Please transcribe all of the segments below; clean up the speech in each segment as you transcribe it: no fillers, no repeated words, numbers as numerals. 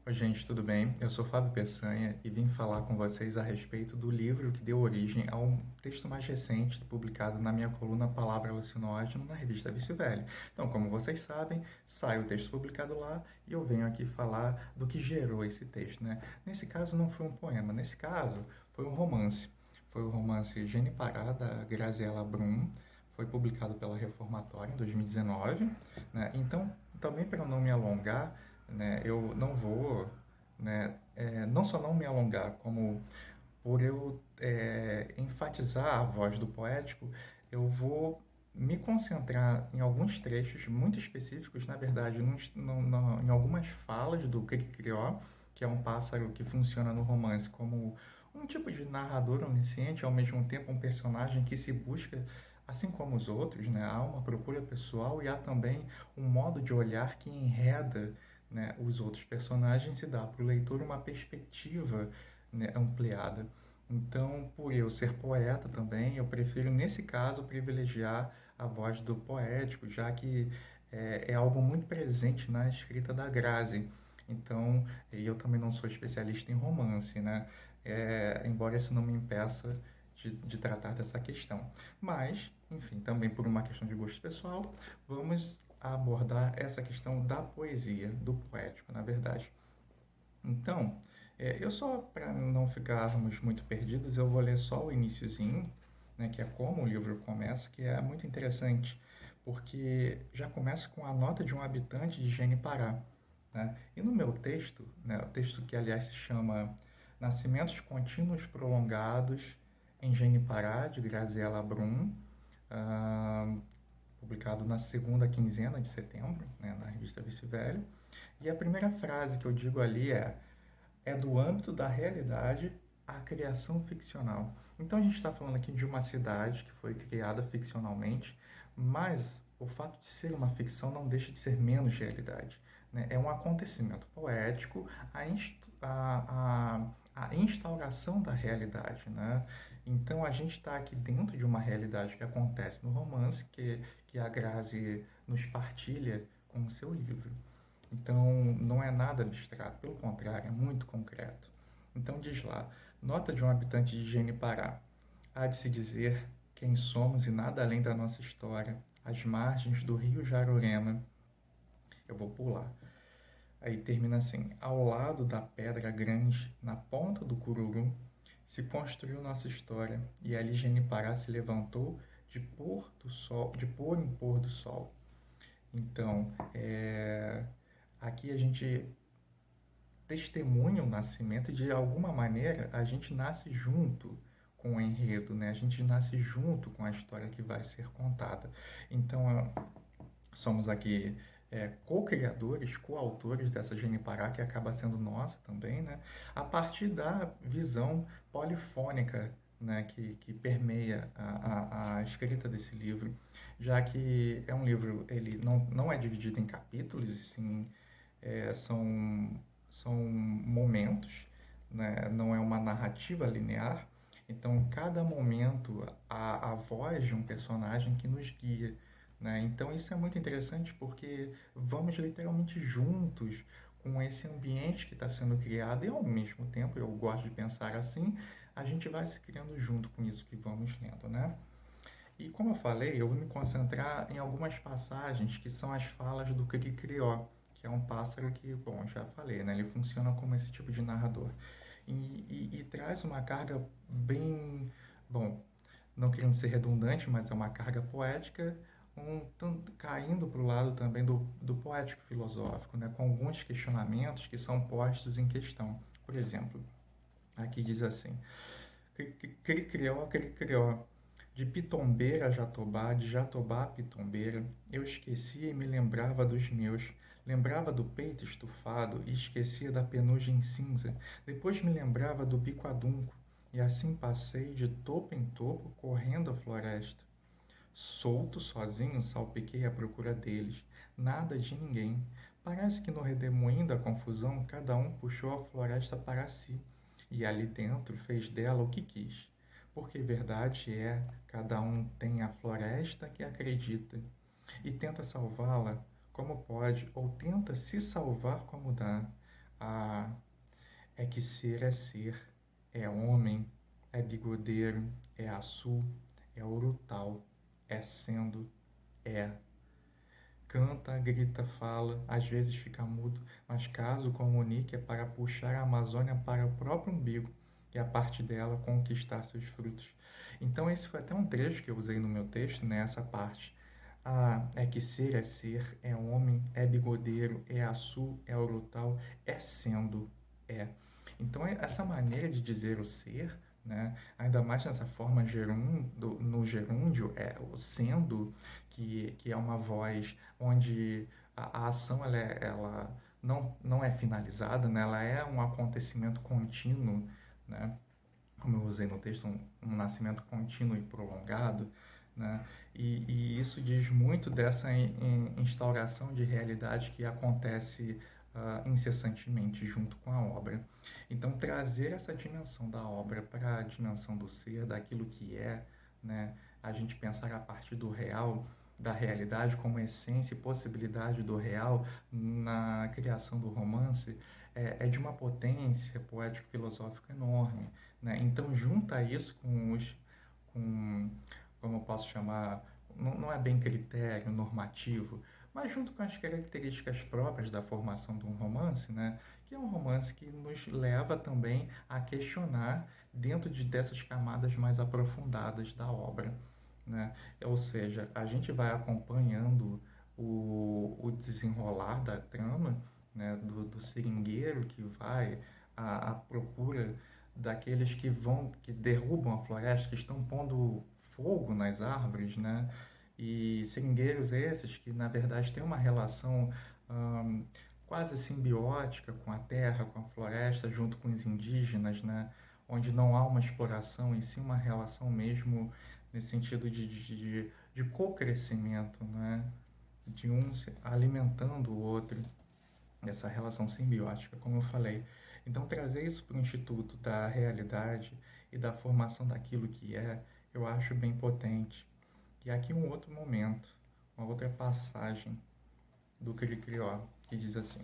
Oi, gente, tudo bem? Eu sou Fábio Peçanha e vim falar com vocês a respeito do livro que deu origem a um texto mais recente publicado na minha coluna Palavra Alucinógeno na revista Vício Velho. Então, como vocês sabem, sai o texto publicado lá e eu venho aqui falar do que gerou esse texto, né? Nesse caso não foi um poema, nesse caso foi um romance. Foi o romance Gene Pará, da Graziella Brum, foi publicado pela Reformatória em 2019, né? Então, também para não me alongar, né, eu não vou, né, não só não me alongar, como por eu enfatizar a voz do poético, eu vou me concentrar em alguns trechos muito específicos, na verdade, em algumas falas do Cricrió, que é um pássaro que funciona no romance como um tipo de narrador onisciente, ao mesmo tempo um personagem que se busca, assim como os outros, né? Há uma procura pessoal e há também um modo de olhar que enreda, né, os outros personagens e dá para o leitor uma perspectiva, né, ampliada. Então, por eu ser poeta também, eu prefiro, nesse caso, privilegiar a voz do poético, já que é algo muito presente na escrita da Grazi. Então, eu também não sou especialista em romance, né? Embora isso não me impeça de tratar dessa questão. Mas, enfim, também por uma questão de gosto pessoal, vamos abordar essa questão da poesia, do poético, na verdade. Então, eu só, para não ficarmos muito perdidos, eu vou ler só o iniciozinho, né, que é como o livro começa, que é muito interessante, porque já começa com a nota de um habitante de Gene-Pará, né? E no meu texto, né, o texto que aliás se chama Nascimentos Contínuos Prolongados em Gene-Pará, de Graziella Brum, ah, publicado na segunda quinzena de setembro, né, na revista Vice Velho. E a primeira frase que eu digo ali é do âmbito da realidade a criação ficcional. Então a gente está falando aqui de uma cidade que foi criada ficcionalmente, mas o fato de ser uma ficção não deixa de ser menos realidade, né? É um acontecimento poético, a instauração da realidade, né? Então a gente está aqui dentro de uma realidade que acontece no romance, que a Grazi nos partilha com o seu livro. Então, não é nada abstrato, pelo contrário, é muito concreto. Então, diz lá: nota de um habitante de Gene-Pará. Há de se dizer quem somos e nada além da nossa história, às margens do rio Jarurema. Eu vou pular. Aí termina assim: ao lado da Pedra Grande, na ponta do Cururu, se construiu nossa história, e ali Gene-Pará se levantou de pôr do sol, de pôr em pôr do sol. Então, aqui a gente testemunha o nascimento e de alguma maneira a gente nasce junto com o enredo, né? A gente nasce junto com a história que vai ser contada. Então, somos aqui co-criadores, co-autores dessa Genipará, que acaba sendo nossa também, né? A partir da visão polifônica, né, que permeia a escrita desse livro, já que é um livro, ele não é dividido em capítulos, sim, são momentos, né? Não é uma narrativa linear. Então, cada momento, a voz de um personagem que nos guia, né? Então, isso é muito interessante porque vamos literalmente juntos com esse ambiente que está sendo criado e, ao mesmo tempo, eu gosto de pensar assim, a gente vai se criando junto com isso que vamos lendo, né? E como eu falei, eu vou me concentrar em algumas passagens que são as falas do Cricrió, que é um pássaro que, bom, já falei, né? Ele funciona como esse tipo de narrador. E traz uma carga bem, bom, não querendo ser redundante, mas é uma carga poética, tanto caindo para o lado também do poético filosófico, né? Com alguns questionamentos que são postos em questão. Por exemplo, aqui diz assim: Cricrió, cricrió, de Pitombeira a Jatobá, de Jatobá a Pitombeira, eu esquecia e me lembrava dos meus, lembrava do peito estufado e esquecia da penugem cinza, depois me lembrava do bico adunco, e assim passei de topo em topo, correndo a floresta. Solto, sozinho, salpiquei à procura deles. Nada de ninguém. Parece que no redemoinho da confusão, cada um puxou a floresta para si, e ali dentro fez dela o que quis. Porque verdade é, cada um tem a floresta que acredita, e tenta salvá-la como pode, ou tenta se salvar como dá. Ah, é que ser, é homem, é bigodeiro, é açu, é urutau, é sendo, é. Canta, grita, fala, às vezes fica mudo, mas caso comunique é para puxar a Amazônia para o próprio umbigo e a parte dela conquistar seus frutos. Então esse foi até um trecho que eu usei no meu texto, né, essa parte. Ah, é que ser, é homem, é bigodeiro, é açu, é urutau, é sendo, é. Então essa maneira de dizer o ser, né, ainda mais nessa forma no gerúndio, é o sendo, que é uma voz onde a ação ela não é finalizada, né? Ela é um acontecimento contínuo, né? Como eu usei no texto, um nascimento contínuo e prolongado, né? E isso diz muito dessa instauração de realidade que acontece incessantemente junto com a obra. Então, trazer essa dimensão da obra para a dimensão do ser, daquilo que é, né? A gente pensar a partir do real, da realidade como essência e possibilidade do real na criação do romance é de uma potência poético-filosófica enorme, né? Então junta isso com, como eu posso chamar, não é bem critério normativo, mas junto com as características próprias da formação de um romance, né? Que é um romance que nos leva também a questionar dentro dessas camadas mais aprofundadas da obra, né? Ou seja, a gente vai acompanhando o desenrolar da trama, né? Do seringueiro que vai à procura daqueles que derrubam a floresta, que estão pondo fogo nas árvores, né? E seringueiros esses que, na verdade, têm uma relação hum, quase simbiótica com a terra, com a floresta, junto com os indígenas, né? Onde não há uma exploração, e sim uma relação mesmo nesse sentido de co-crescimento, né? De um alimentando o outro, essa relação simbiótica, como eu falei. Então, trazer isso para o Instituto da realidade e da formação daquilo que é, eu acho bem potente. E aqui um outro momento, uma outra passagem do Cricrió, que diz assim: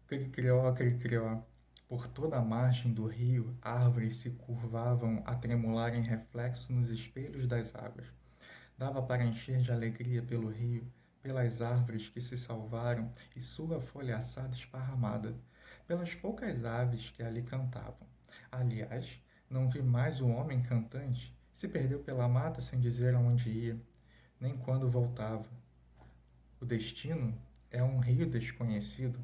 Cricrió, Cricrió, por toda a margem do rio, árvores se curvavam a tremular em reflexo nos espelhos das águas. Dava para encher de alegria pelo rio, pelas árvores que se salvaram e sua folhaçada esparramada, pelas poucas aves que ali cantavam. Aliás, não vi mais o homem cantante, se perdeu pela mata sem dizer aonde ia, nem quando voltava. O destino é um rio desconhecido,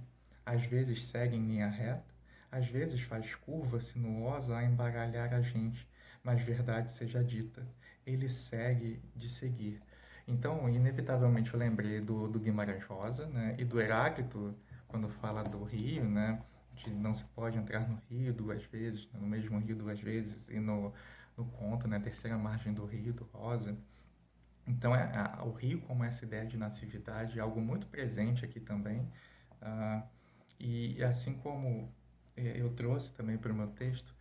às vezes segue em linha reta, às vezes faz curva sinuosa a embaralhar a gente, mas verdade seja dita, ele segue de seguir. Então, inevitavelmente, eu lembrei do Guimarães Rosa, né, e do Heráclito, quando fala do rio, né, de não se pode entrar no rio duas vezes, né, no mesmo rio duas vezes, e no conto, né, Terceira Margem do Rio, do Rosa. Então, o rio como essa ideia de natividade é algo muito presente aqui também. Ah, e assim como eu trouxe também para o meu texto,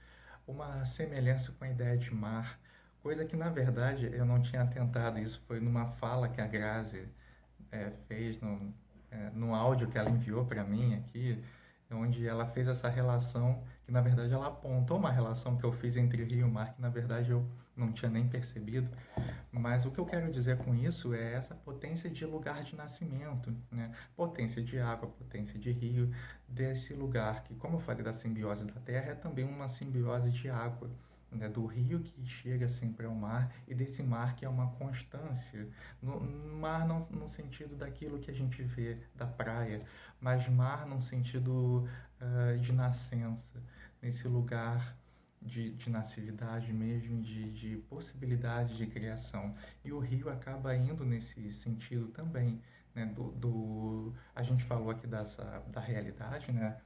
uma semelhança com a ideia de mar, coisa que, na verdade, eu não tinha atentado. Isso foi numa fala que a Grazi fez no áudio que ela enviou para mim aqui, onde ela fez essa relação, que na verdade ela apontou uma relação que eu fiz entre rio e mar, que na verdade eu não tinha nem percebido. Mas o que eu quero dizer com isso é essa potência de lugar de nascimento, né? Potência de água, potência de rio, desse lugar que, como eu falei da simbiose da terra, é também uma simbiose de água, né? Do rio que chega sempre ao mar e desse mar que é uma constância. Mar não no sentido daquilo que a gente vê da praia, mas mar no sentido de nascença, nesse lugar de natividade mesmo, de possibilidade de criação. E o rio acaba indo nesse sentido também, né? A gente falou aqui da realidade, né?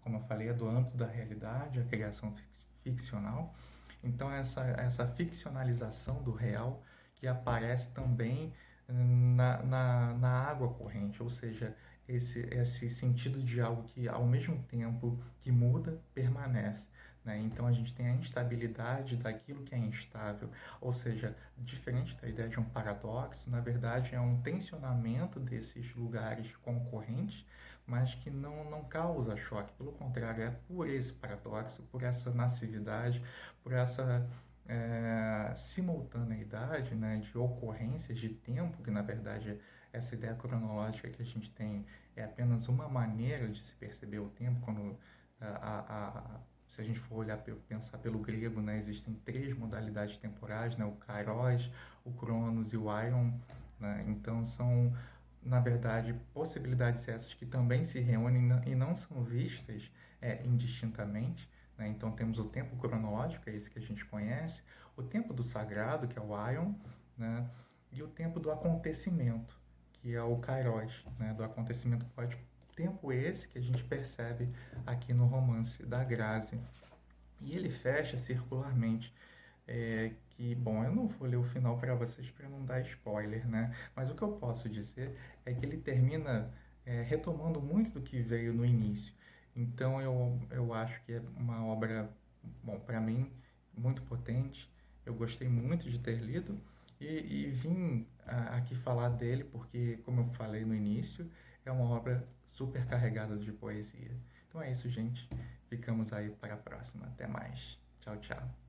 Como eu falei, é do âmbito da realidade, a criação ficcional. Então, essa ficcionalização do real que aparece também na água corrente, ou seja, esse sentido de algo que, ao mesmo tempo que muda, permanece, né? Então, a gente tem a instabilidade daquilo que é instável, ou seja, diferente da ideia de um paradoxo, na verdade, é um tensionamento desses lugares concorrentes, mas que não causa choque. Pelo contrário, é por esse paradoxo, por essa massividade, por essa simultaneidade, né, de ocorrências de tempo, que na verdade essa ideia cronológica que a gente tem é apenas uma maneira de se perceber o tempo, quando se a gente for olhar, pensar pelo grego, né, existem três modalidades temporais, né, o kairos, o cronos e o aion, né, então são, na verdade, possibilidades essas que também se reúnem e não são vistas indistintamente, né, então temos o tempo cronológico, é esse que a gente conhece, o tempo do sagrado, que é o aion, né, e o tempo do acontecimento, que é o kairos, né, do acontecimento poético. Tempo esse que a gente percebe aqui no romance da Grazi. E ele fecha circularmente. Bom, eu não vou ler o final para vocês para não dar spoiler, né? Mas o que eu posso dizer é que ele termina retomando muito do que veio no início. Então eu acho que é uma obra, bom, para mim, muito potente. Eu gostei muito de ter lido e vim aqui falar dele porque, como eu falei no início, é uma obra super carregada de poesia. Então é isso, gente. Ficamos aí para a próxima. Até mais. Tchau, tchau.